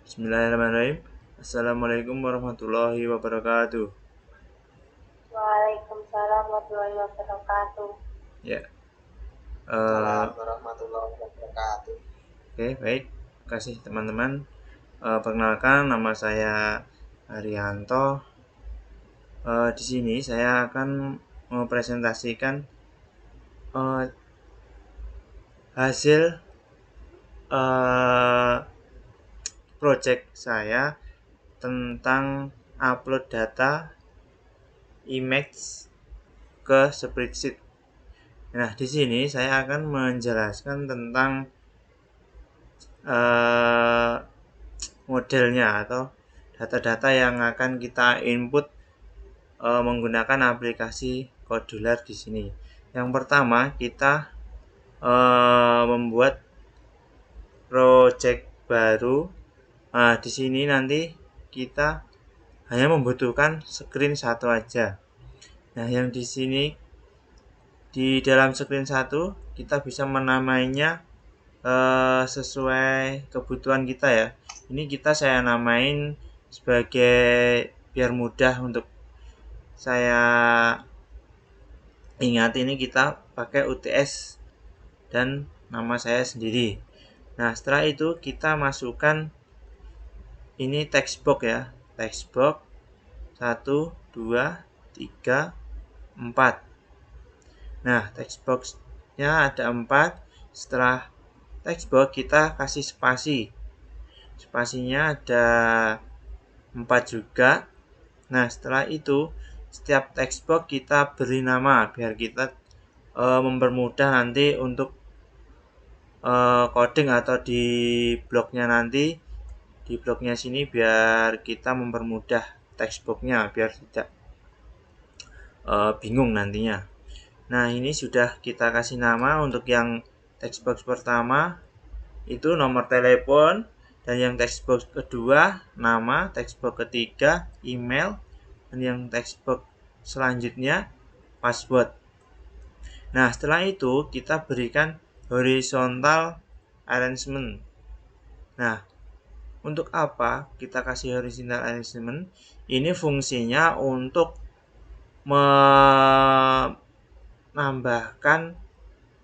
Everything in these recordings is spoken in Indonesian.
Bismillahirrahmanirrahim. Assalamualaikum warahmatullahi wabarakatuh. Waalaikumsalam warahmatullahi wabarakatuh. Ya, Salam eh, warahmatullahi wabarakatuh. oke, baik. Terima kasih teman-teman. Perkenalkan, nama saya Arianto. Di sini saya akan mempresentasikan eh, hasil eh, project saya tentang upload data image ke spreadsheet. Nah, di sini saya akan menjelaskan tentang eh, modelnya atau data-data yang akan kita input menggunakan aplikasi Kodular di sini. Yang pertama, kita membuat project baru. Nah, di sini nanti kita hanya membutuhkan screen satu aja. Nah, yang di sini di dalam screen satu kita bisa menamainya sesuai kebutuhan kita ya. Ini saya namain sebagai biar mudah untuk saya ingat, ini kita pakai UTS dan nama saya sendiri. Nah, setelah itu kita masukkan ini text box ya. Text box 1, 2, 3, 4. Nah, text box-nya ada 4. Setelah text box kita kasih spasi. Spasinya ada 4 juga. Nah, setelah itu setiap text box kita beri nama biar kita mempermudah nanti untuk coding atau di blognya nanti. Di blognya sini biar kita mempermudah text box-nya biar tidak bingung nantinya. Nah, ini sudah kita kasih nama. Untuk yang text box pertama itu nomor telepon, dan yang text box kedua nama, text box ketiga email, dan yang text box selanjutnya password. Nah, setelah itu kita berikan horizontal arrangement. Nah, untuk apa kita kasih horizontal arrangement? Ini fungsinya untuk menambahkan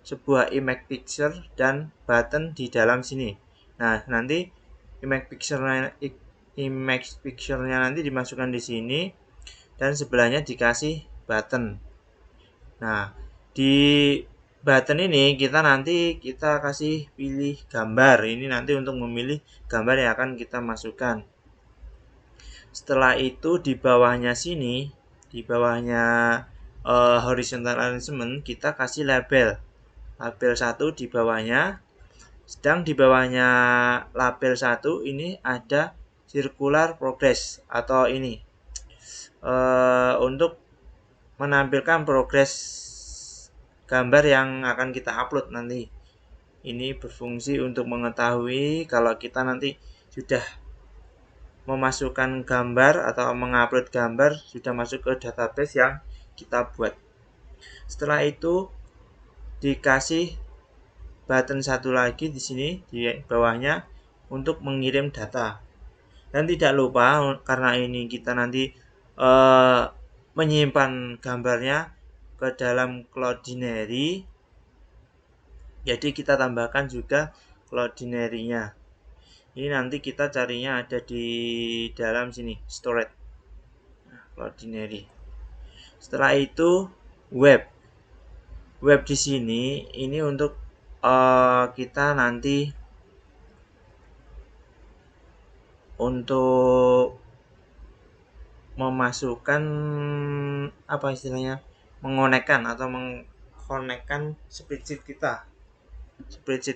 sebuah image picture dan button di dalam sini. Nah, nanti image picture-nya nanti dimasukkan di sini dan sebelahnya dikasih button. Nah, di button ini kita kasih pilih gambar. Ini nanti untuk memilih gambar yang akan kita masukkan. Setelah itu di bawahnya sini, di bawahnya horizontal arrangement kita kasih label. Label 1 di bawahnya. Sedang di bawahnya label 1 ini ada circular progress atau ini untuk menampilkan progres gambar yang akan kita upload nanti. Ini berfungsi untuk mengetahui kalau kita nanti sudah memasukkan gambar atau mengupload gambar sudah masuk ke database yang kita buat. Setelah itu dikasih button satu lagi di sini di bawahnya untuk mengirim data. Dan tidak lupa, karena ini kita nanti menyimpan gambarnya ke dalam Cloudinary, jadi kita tambahkan juga Cloudinary-nya. Ini nanti kita carinya ada di dalam sini, storage. Nah, Cloudinary. Setelah itu web. Web di sini ini untuk kita nanti untuk memasukkan apa istilahnya, mengonekkan atau mengkonekkan spreadsheet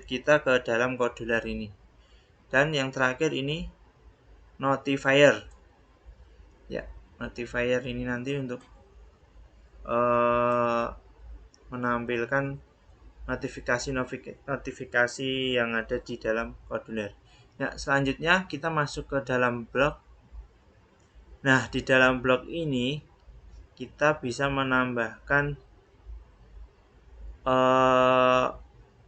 kita ke dalam Kodular ini. Dan yang terakhir ini notifier ya. Notifier ini nanti untuk menampilkan notifikasi yang ada di dalam Kodular. Nah, selanjutnya kita masuk ke dalam blog. Nah, di dalam blog ini kita bisa menambahkan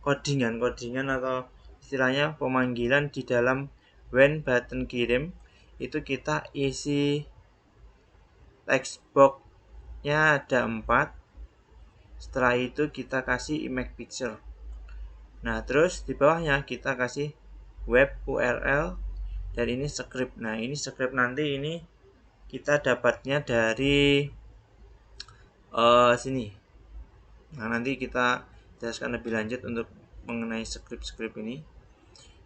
codingan atau istilahnya pemanggilan di dalam when button kirim itu kita isi text box-nya ada 4. Setelah itu kita kasih image picture. Nah, terus di bawahnya kita kasih web URL dan ini script. Nah, ini script nanti ini kita dapatnya dari sini. Nah, nanti kita jelaskan lebih lanjut untuk mengenai script ini.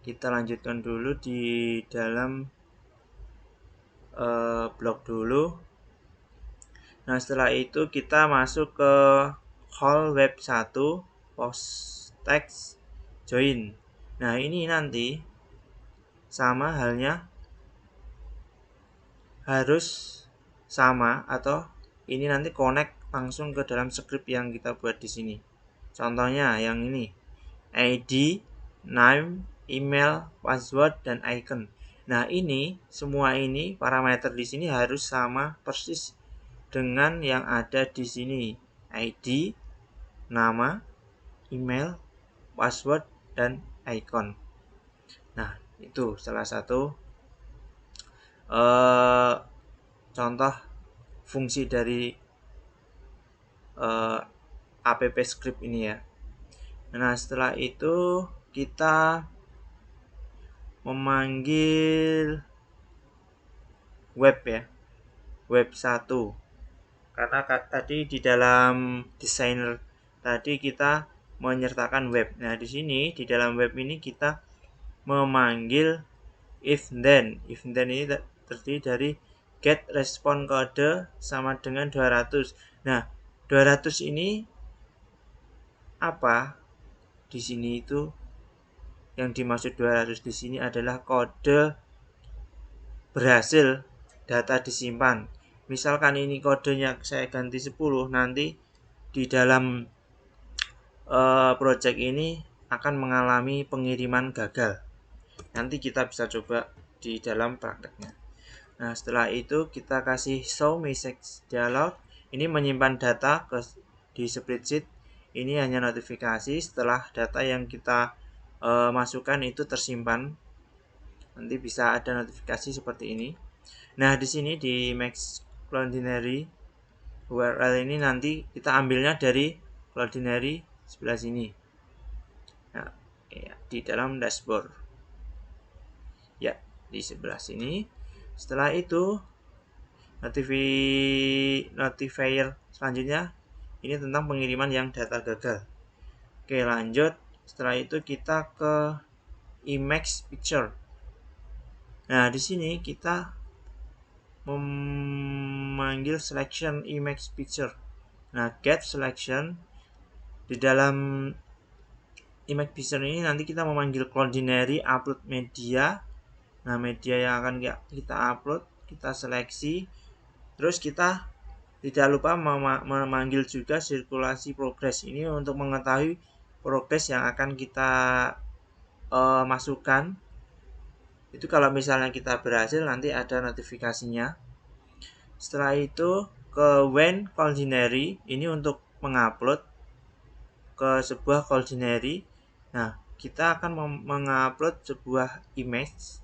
Kita lanjutkan dulu di dalam blog dulu. Nah, setelah itu kita masuk ke call web 1 post text join. Nah, ini nanti sama halnya harus sama atau ini nanti connect langsung ke dalam script yang kita buat di sini. Contohnya yang ini, ID, name, email, password, dan icon. Nah, ini semua ini parameter di sini harus sama persis dengan yang ada di sini. ID, nama, email, password, dan icon. Nah, itu salah satu contoh fungsi dari app script ini ya. Nah, setelah itu kita memanggil web ya, web 1. Karena tadi di dalam designer tadi kita menyertakan web. Nah, di sini di dalam web ini kita memanggil if then. If then ini terdiri dari get respon kode sama dengan 200. Nah, 200 ini apa? Di sini itu yang dimaksud 200 di sini adalah kode berhasil data disimpan. Misalkan ini kodenya saya ganti 10, nanti di dalam project ini akan mengalami pengiriman gagal. Nanti kita bisa coba di dalam prakteknya. Nah, setelah itu kita kasih show message dialog. Ini menyimpan data di spreadsheet. Ini hanya notifikasi setelah data yang kita masukkan itu tersimpan. Nanti bisa ada notifikasi seperti ini. Nah, di sini di Max Cloudinary URL ini nanti kita ambilnya dari Cloudinary sebelah sini. Nah, ya, di dalam dashboard. Ya, di sebelah sini. Setelah itu notifier selanjutnya ini tentang pengiriman yang data gagal. Oke, lanjut. Setelah itu kita ke image picture. Nah, di sini kita memanggil selection image picture. Nah, get selection di dalam image picture ini nanti kita memanggil Cloudinary upload media. Nah, media yang akan kita upload, kita seleksi. Terus kita tidak lupa memanggil juga sirkulasi progress. Ini untuk mengetahui progress yang akan kita masukkan. Itu kalau misalnya kita berhasil nanti ada notifikasinya. Setelah itu ke when Cloudinary ini untuk mengupload ke sebuah Cloudinary. Nah, kita akan mengupload sebuah image.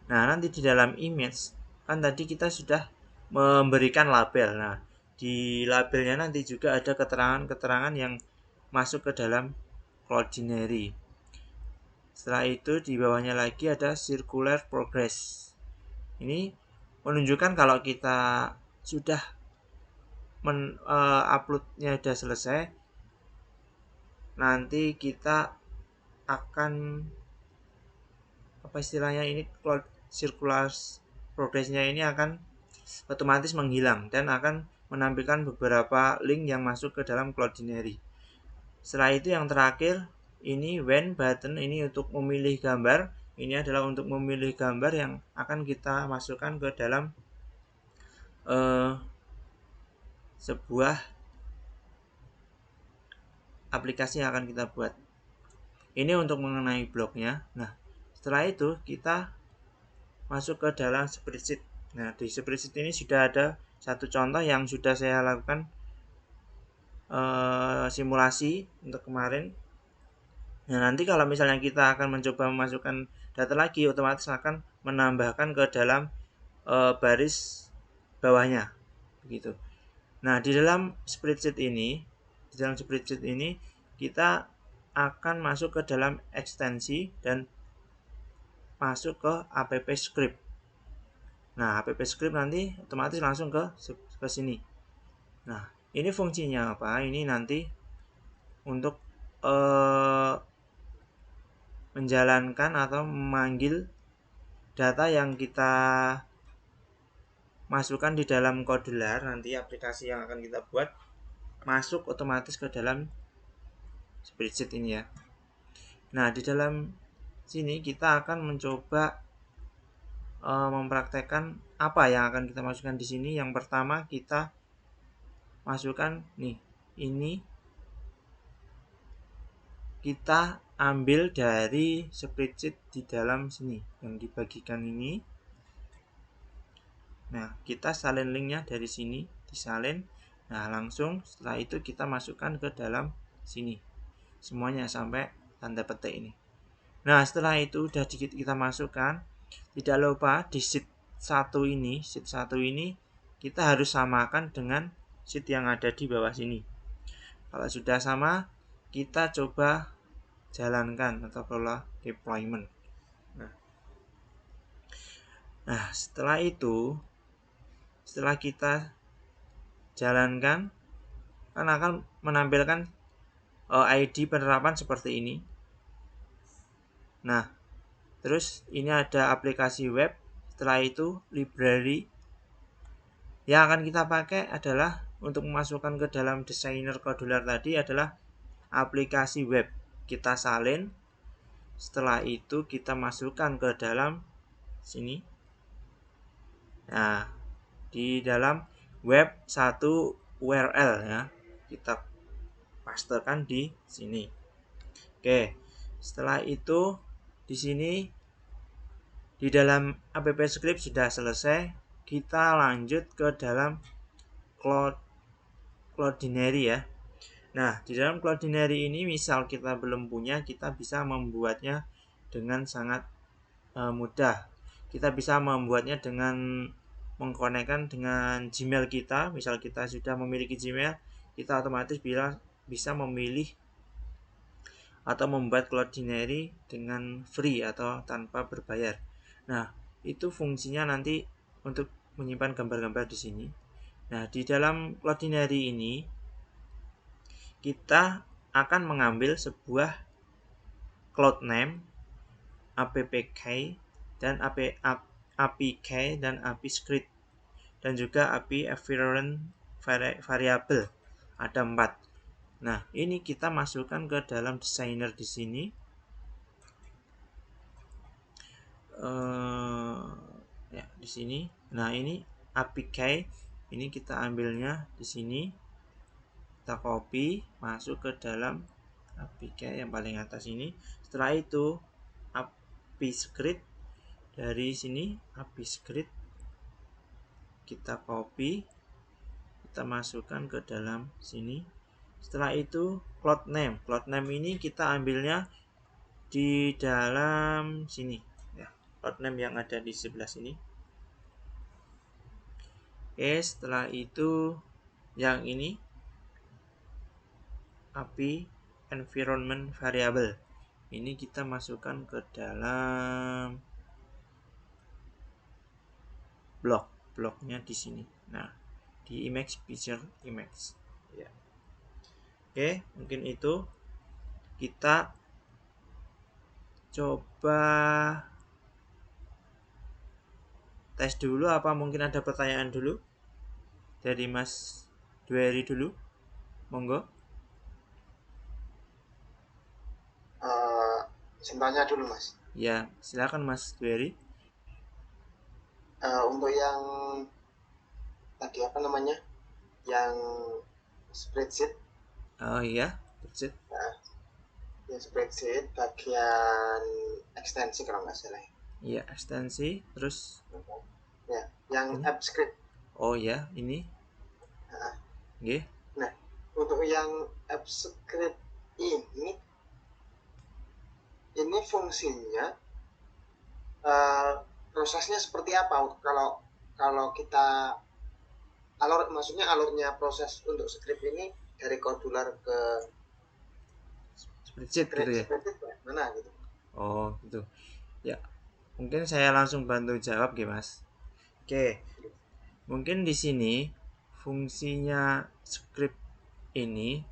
Nah, nanti di dalam image kan tadi kita sudah memberikan label. Nah, di labelnya nanti juga ada keterangan-keterangan yang masuk ke dalam Cloudinary. Setelah itu di bawahnya lagi ada circular progress. Ini menunjukkan kalau kita sudah uploadnya sudah selesai, nanti kita akan apa istilahnya ini circular progressnya ini akan otomatis menghilang dan akan menampilkan beberapa link yang masuk ke dalam Cloudinary. Setelah itu yang terakhir ini when button ini untuk memilih gambar. Ini adalah untuk memilih gambar yang akan kita masukkan ke dalam sebuah aplikasi yang akan kita buat. Ini untuk mengenai blognya. Nah, setelah itu kita masuk ke dalam spreadsheet. Nah, di spreadsheet ini sudah ada satu contoh yang sudah saya lakukan simulasi untuk kemarin. Nah, nanti kalau misalnya kita akan mencoba memasukkan data lagi, otomatis akan menambahkan ke dalam baris bawahnya begitu. Nah, di dalam spreadsheet ini kita akan masuk ke dalam ekstensi dan masuk ke app script. Nah, app script nanti otomatis langsung ke sini. Nah, ini fungsinya apa? Ini nanti untuk menjalankan atau memanggil data yang kita masukkan di dalam Kodular, nanti aplikasi yang akan kita buat masuk otomatis ke dalam spreadsheet ini ya. Nah, di dalam sini kita akan mencoba mempraktekkan apa yang akan kita masukkan di sini. Yang pertama kita masukkan nih, ini kita ambil dari spreadsheet di dalam sini yang dibagikan ini. Nah, kita salin linknya dari sini, disalin. Nah, langsung setelah itu kita masukkan ke dalam sini. Semuanya sampai tanda petik ini. Nah, setelah itu udah kita masukkan, tidak lupa di sheet 1 ini kita harus samakan dengan sheet yang ada di bawah sini. Kalau sudah sama, kita coba jalankan atau kelola deployment. Nah, setelah kita jalankan, kan akan menampilkan ID penerapan seperti ini. Nah, terus ini ada aplikasi web. Setelah itu library. Yang akan kita pakai adalah untuk memasukkan ke dalam desainer Kodular tadi adalah aplikasi web. Kita salin. Setelah itu kita masukkan ke dalam sini. Nah, di dalam web 1 URL ya. Kita pastekan di sini. Oke. Setelah itu di sini di dalam app script sudah selesai. Kita lanjut ke dalam Cloudinary ya. Nah, di dalam Cloudinary ini misal kita belum punya, kita bisa membuatnya dengan sangat mudah. Kita bisa membuatnya dengan mengkonekkan dengan Gmail kita. Misal kita sudah memiliki Gmail, kita otomatis bisa memilih atau membuat Cloudinary dengan free atau tanpa berbayar. Nah, itu fungsinya nanti untuk menyimpan gambar-gambar di sini. Nah, di dalam Cloudinary ini kita akan mengambil sebuah cloud name, appk dan apk dan api script dan juga api environment variable. Ada 4. Nah, ini kita masukkan ke dalam designer di sini. Ya, di sini. Nah, ini apk ini kita ambilnya di sini. Kita copy masuk ke dalam apk yang paling atas ini. Setelah itu api script dari sini, api script kita copy, kita masukkan ke dalam sini. Setelah itu cloud name ini kita ambilnya di dalam sini ya, cloud name yang ada di sebelah sini. Oke, setelah itu yang ini api environment variable ini kita masukkan ke dalam bloknya di sini. Nah, di image picture image ya. Oke, mungkin itu kita coba tes dulu. Apa mungkin ada pertanyaan dulu dari Mas Dueri dulu, monggo. Sebenarnya dulu Mas. Ya, silakan Mas Dueri. Untuk yang tadi apa namanya, yang spreadsheet. Oh iya, spreadsheet. Nah, yang spreadsheet bagian ekstensi kalau nggak salah. Iya, ekstensi. Terus Ya, yang ini. app script. Oh ya, ini. Nah, Oke. nah, untuk yang app script ini ini fungsinya prosesnya seperti apa kalau kita maksudnya alurnya proses untuk script ini dari kodular ke spreadsheet gitu ya. spreadsheet mana gitu. Oh gitu ya, mungkin saya langsung bantu jawab ya Mas. Oke, mungkin di sini fungsinya script ini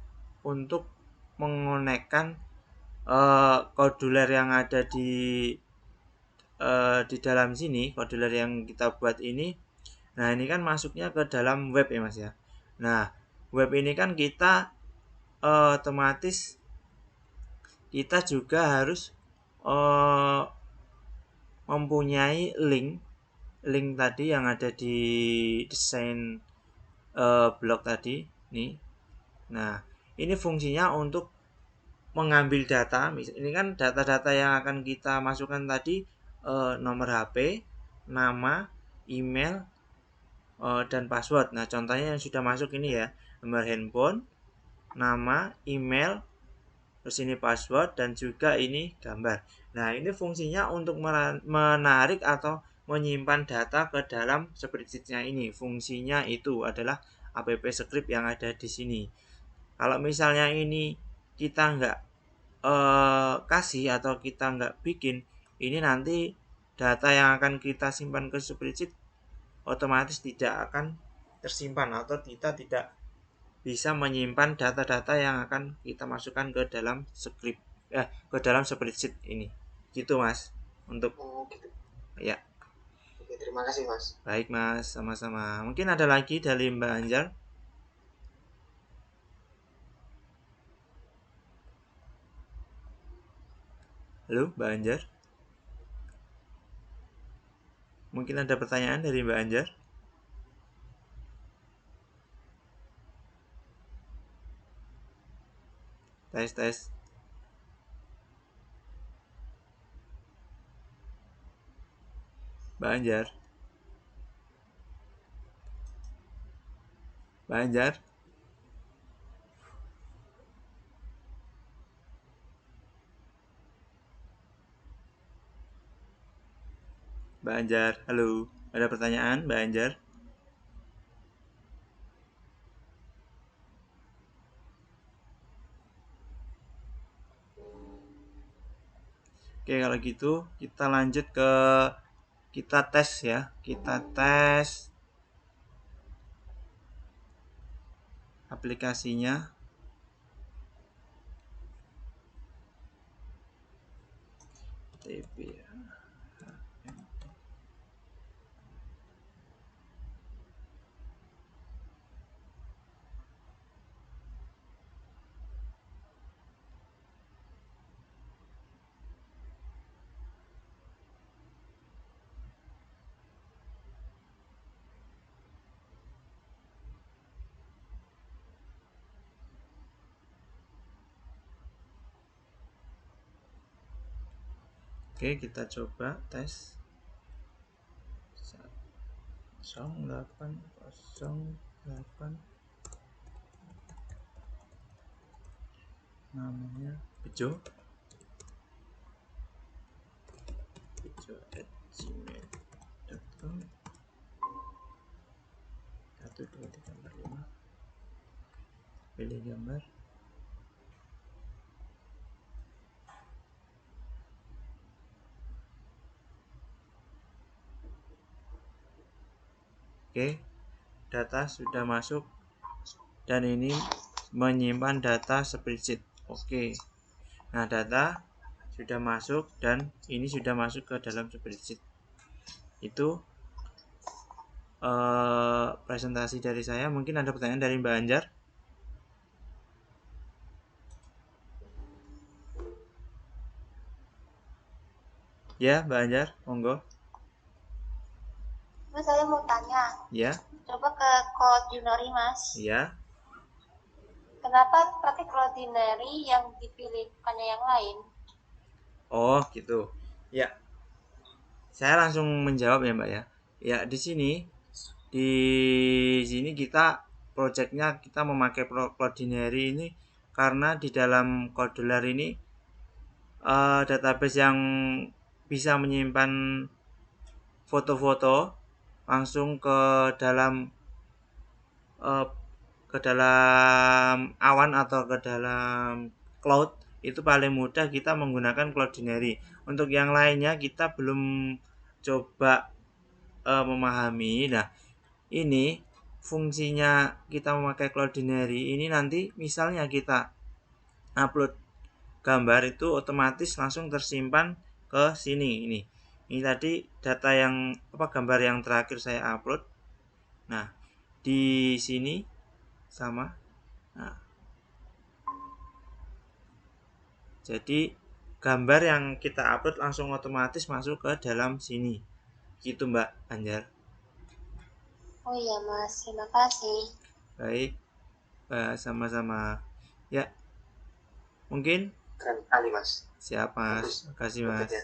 untuk mengonekkan koduler yang ada di dalam sini, koduler yang kita buat ini. Nah, ini kan masuknya ke dalam web ya Mas ya. Nah, web ini kan kita otomatis kita juga harus mempunyai link tadi yang ada di desain blog tadi nih. Nah, ini fungsinya untuk mengambil data. Ini kan data-data yang akan kita masukkan tadi, nomor HP, nama, email, dan password. Nah, contohnya yang sudah masuk ini ya, nomor handphone, nama, email, terus ini password, dan juga ini gambar. Nah, ini fungsinya untuk menarik atau menyimpan data ke dalam spreadsheet-nya ini. Fungsinya itu adalah app script yang ada di sini. Kalau misalnya ini kita nggak kasih atau kita nggak bikin, ini nanti data yang akan kita simpan ke spreadsheet otomatis tidak akan tersimpan atau kita tidak bisa menyimpan data-data yang akan kita masukkan ke dalam ke dalam spreadsheet ini. Gitu Mas. Untuk Oh gitu. ya. Oke, terima kasih Mas. Baik Mas, sama-sama. Mungkin ada lagi dari Mbak Anjar. Halo Mbak Anjar. Mungkin ada pertanyaan dari Mbak Anjar. Tes tes. Mbak Anjar. Mbak Anjar. Mbak Anjar, halo. Ada pertanyaan Mbak Anjar? Oke, kalau gitu kita lanjut ke kita tes ya. Kita tes aplikasinya. TP. Oke, kita coba tes 0808, namanya bejo@gmail.com 12345, pilih gambar. Oke, data sudah masuk dan ini menyimpan data spreadsheet. Oke, nah data sudah masuk dan ini sudah masuk ke dalam spreadsheet. Itu presentasi dari saya. Mungkin ada pertanyaan dari Mbak Anjar. Ya Mbak Anjar, monggo. Mas, saya mau tanya. Ya. Coba ke Cloudinary Mas. Ya. Kenapa pakai Cloudinary yang dipilih bukannya yang lain? Oh gitu. Ya. Saya langsung menjawab ya Mbak ya. Ya di sini kita projectnya kita memakai Cloudinary ini karena di dalam Cloudinary ini database yang bisa menyimpan foto-foto langsung eh, ke dalam awan atau ke dalam cloud, itu paling mudah kita menggunakan Cloudinary. Untuk yang lainnya kita belum coba memahami. Nah, ini fungsinya kita memakai Cloudinary ini nanti misalnya kita upload gambar itu otomatis langsung tersimpan ke sini. Ini tadi data yang gambar yang terakhir saya upload. Nah, di sini sama. Nah, jadi gambar yang kita upload langsung otomatis masuk ke dalam sini. Gitu Mbak Anjar. Oh iya Mas, terima kasih. Baik, sama-sama. Ya, mungkin Keren kali Mas. siap Mas. Terima kasih Mas. Update-nya.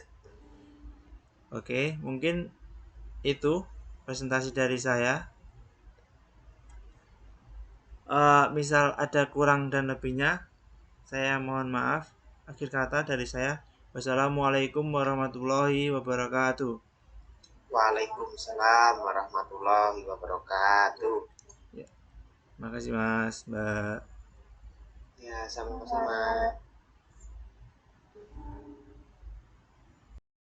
Oke, mungkin itu presentasi dari saya. Misal ada kurang dan lebihnya, saya mohon maaf. Akhir kata dari saya, wassalamualaikum warahmatullahi wabarakatuh. Waalaikumsalam warahmatullahi wabarakatuh. Ya, makasih Mas, Mbak. Ya, sama-sama.